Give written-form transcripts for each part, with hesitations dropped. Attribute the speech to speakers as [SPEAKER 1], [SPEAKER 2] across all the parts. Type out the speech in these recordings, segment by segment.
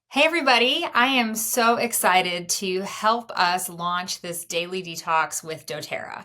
[SPEAKER 1] Hey everybody, I am so excited to help us launch this daily detox with doTERRA.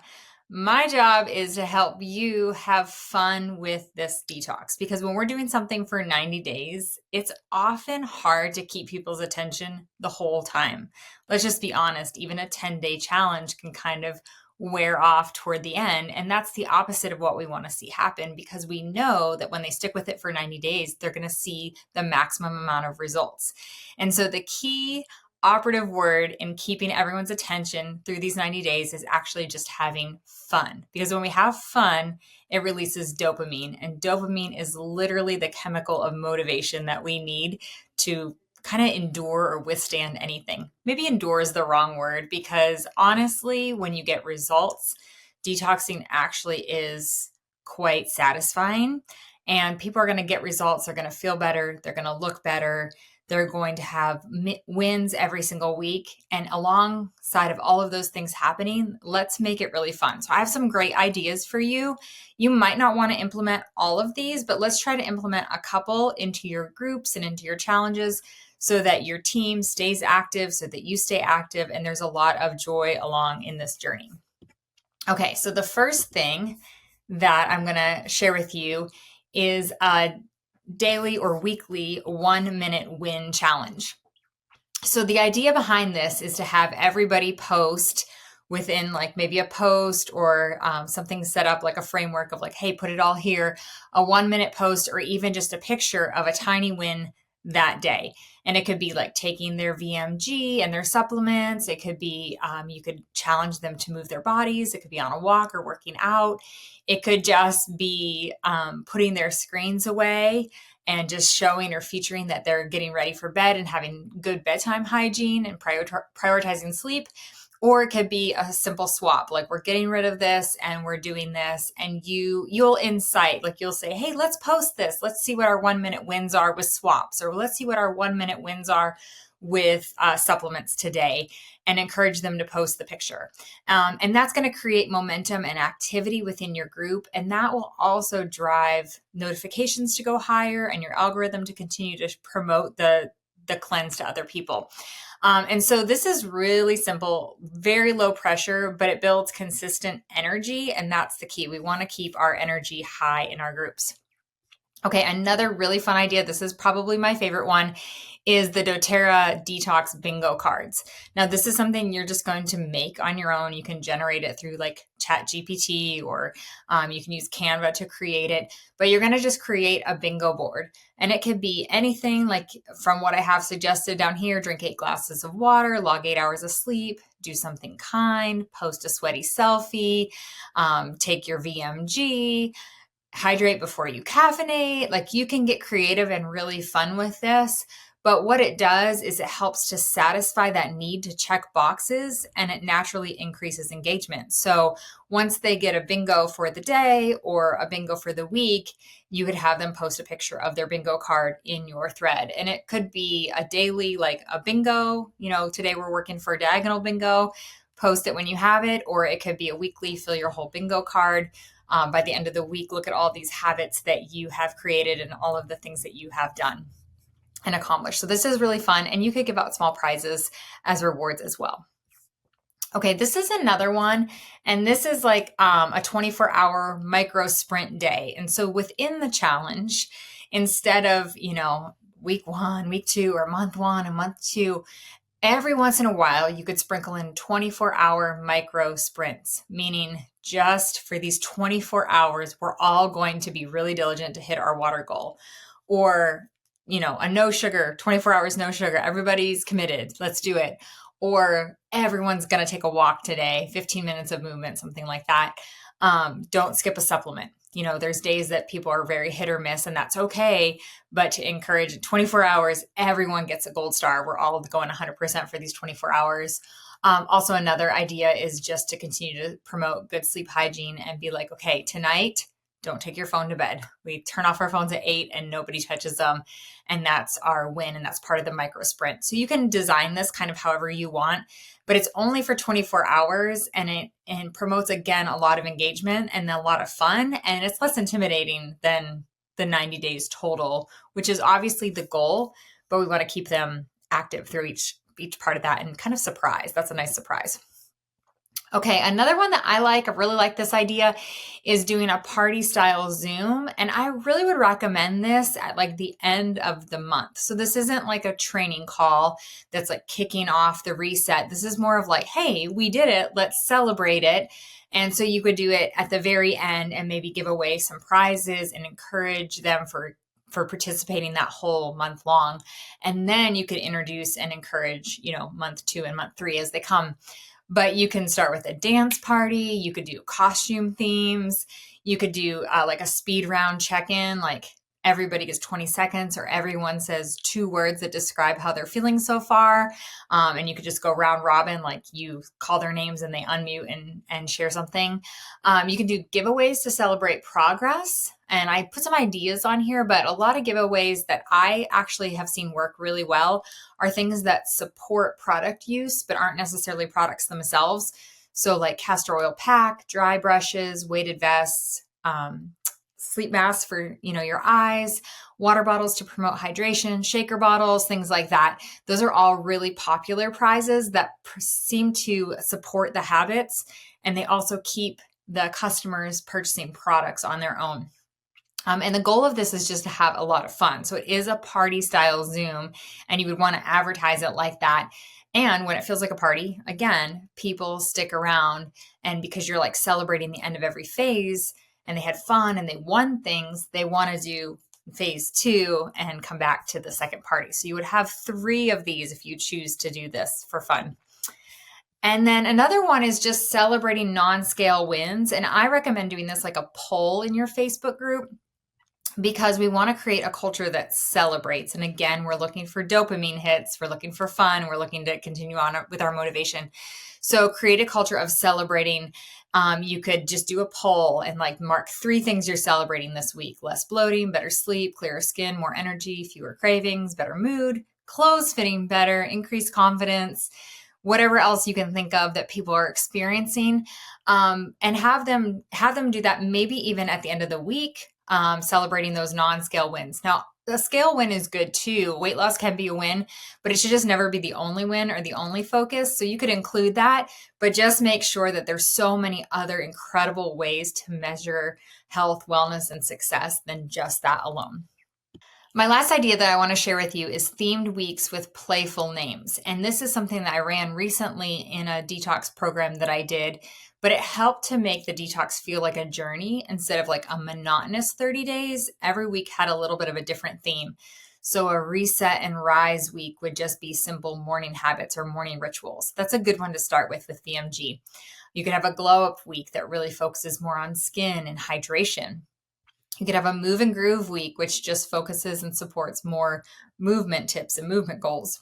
[SPEAKER 1] My job is to help you have fun with this detox because when we're doing something for 90 days, it's often hard to keep people's attention the whole time. Let's just be honest, even a 10-day challenge can kind of wear off toward the end. And that's the opposite of what we want to see happen because we know that when they stick with it for 90 days, they're going to see the maximum amount of results. And so the key operative word in keeping everyone's attention through these 90 days is actually just having fun. Because when we have fun, it releases dopamine. And dopamine is literally the chemical of motivation that we need to kind of endure or withstand anything. Maybe endure is the wrong word because honestly, when you get results, detoxing actually is quite satisfying. And people are going to get results. They're going to feel better. They're going to look better. They're going to have wins every single week. And alongside of all of those things happening, let's make it really fun. So I have some great ideas for you. You might not want to implement all of these, but let's try to implement a couple into your groups and into your challenges so that your team stays active, so that you stay active, and there's a lot of joy along in this journey. Okay, so the first thing that I'm going to share with you is a daily or weekly 1 minute win challenge. So the idea behind this is to have everybody post within like maybe a post or something set up like a framework of like, hey, put it all here, a 1 minute post, or even just a picture of a tiny win that day. And it could be like taking their VMG and their supplements. It could be, you could challenge them to move their bodies. It could be on a walk or working out. It could just be putting their screens away and just showing or featuring that they're getting ready for bed and having good bedtime hygiene and prioritizing sleep. Or it could be a simple swap, like we're getting rid of this and we're doing this, and you'll incite, like you'll say, hey, let's post this. Let's see what our 1 minute wins are with swaps, or let's see what our 1 minute wins are with supplements today, and encourage them to post the picture. And that's going to create momentum and activity within your group. And that will also drive notifications to go higher and your algorithm to continue to promote the cleanse to other people. And so this is really simple, very low pressure, but it builds consistent energy. And that's the key. We want to keep our energy high in our groups. Okay, another really fun idea, this is probably my favorite one, is the doTERRA Detox Bingo cards. Now, this is something you're just going to make on your own. You can generate it through like ChatGPT, or you can use Canva to create it, but you're going to just create a bingo board. And it could be anything like from what I have suggested down here: drink 8 glasses of water, log 8 hours of sleep, do something kind, post a sweaty selfie, take your VMG, hydrate before you caffeinate. Like you can get creative and really fun with this. But what it does is it helps to satisfy that need to check boxes, and it naturally increases engagement. So once they get a bingo for the day or a bingo for the week, you could have them post a picture of their bingo card in your thread. And it could be a daily, like a bingo, today we're working for a diagonal bingo, post it when you have it, or it could be a weekly, fill your whole bingo card. By the end of the week, look at all these habits that you have created and all of the things that you have done and accomplished. So this is really fun, and you could give out small prizes as rewards as well. Okay, this is another one, and this is like a 24-hour micro sprint day. And so within the challenge, instead of, week 1, week 2, or month 1 and month 2, every once in a while, you could sprinkle in 24-hour micro sprints, meaning just for these 24 hours, we're all going to be really diligent to hit our water goal. Or, a no sugar, 24 hours, no sugar. Everybody's committed. Let's do it. Or everyone's going to take a walk today, 15 minutes of movement, something like that. Don't skip a supplement. There's days that people are very hit or miss, and that's okay. But to encourage 24 hours, everyone gets a gold star. We're all going 100% for these 24 hours. Also, another idea is just to continue to promote good sleep hygiene and be like, okay, tonight, don't take your phone to bed. We turn off our phones at 8 and nobody touches them. And that's our win. And that's part of the micro sprint. So you can design this kind of however you want, but it's only for 24 hours, and it promotes, again, a lot of engagement and a lot of fun. And it's less intimidating than the 90 days total, which is obviously the goal, but we want to keep them active through each part of that and kind of surprise. That's a nice surprise. Okay, another one that I really like this idea, is doing a party style Zoom. And I really would recommend this at like the end of the month. So this isn't like a training call that's like kicking off the reset. This is more of like, hey, we did it, let's celebrate it. And so you could do it at the very end and maybe give away some prizes and encourage them for participating that whole month long. And then you could introduce and encourage, month 2 and month 3 as they come. But you can start with a dance party. You could do costume themes. You could do like a speed round check-in, like everybody gets 20 seconds or everyone says 2 words that describe how they're feeling so far. And you could just go round robin, like you call their names and they unmute and share something. You can do giveaways to celebrate progress. And I put some ideas on here, but a lot of giveaways that I actually have seen work really well are things that support product use, but aren't necessarily products themselves. So like castor oil pack, dry brushes, weighted vests, sleep masks for, your eyes, water bottles to promote hydration, shaker bottles, things like that. Those are all really popular prizes that seem to support the habits, and they also keep the customers purchasing products on their own. And the goal of this is just to have a lot of fun. So it is a party style Zoom, and you would want to advertise it like that. And when it feels like a party, again, people stick around. And because you're like celebrating the end of every phase and they had fun and they won things, they want to do phase 2 and come back to the second party. So you would have 3 of these if you choose to do this for fun. And then another one is just celebrating non-scale wins. And I recommend doing this like a poll in your Facebook group, because we want to create a culture that celebrates. And again, we're looking for dopamine hits. We're looking for fun. We're looking to continue on with our motivation. So create a culture of celebrating. You could just do a poll and like mark 3 things you're celebrating this week: less bloating, better sleep, clearer skin, more energy, fewer cravings, better mood, clothes fitting better, increased confidence, whatever else you can think of that people are experiencing, and have them do that maybe even at the end of the week, celebrating those non-scale wins. Now, the scale win is good too. Weight loss can be a win, but it should just never be the only win or the only focus. So you could include that, but just make sure that there's so many other incredible ways to measure health, wellness, and success than just that alone. My last idea that I want to share with you is themed weeks with playful names. And this is something that I ran recently in a detox program that I did, but it helped to make the detox feel like a journey instead of like a monotonous 30 days. Every week had a little bit of a different theme. So a reset and rise week would just be simple morning habits or morning rituals. That's a good one to start with VMG. You could have a glow up week that really focuses more on skin and hydration. You could have a move and groove week, which just focuses and supports more movement tips and movement goals.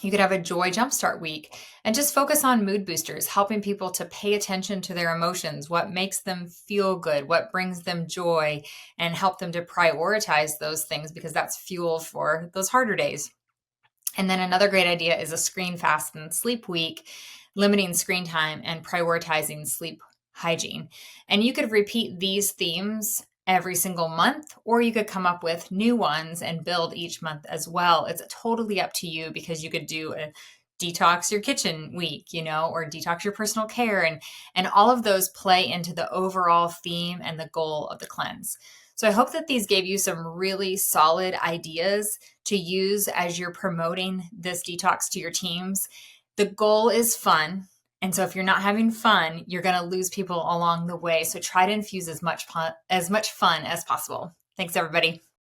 [SPEAKER 1] You could have a joy jumpstart week and just focus on mood boosters, helping people to pay attention to their emotions, what makes them feel good, what brings them joy, and help them to prioritize those things, because that's fuel for those harder days. And then another great idea is a screen fast and sleep week, limiting screen time and prioritizing sleep hygiene. And you could repeat these themes every single month, or you could come up with new ones and build each month as well. It's totally up to you, because you could do a detox your kitchen week, or detox your personal care, and all of those play into the overall theme and the goal of the cleanse. So I hope that these gave you some really solid ideas to use as you're promoting this detox to your teams. The goal is fun. And so if you're not having fun, you're going to lose people along the way. So try to infuse as much fun as possible. Thanks, everybody.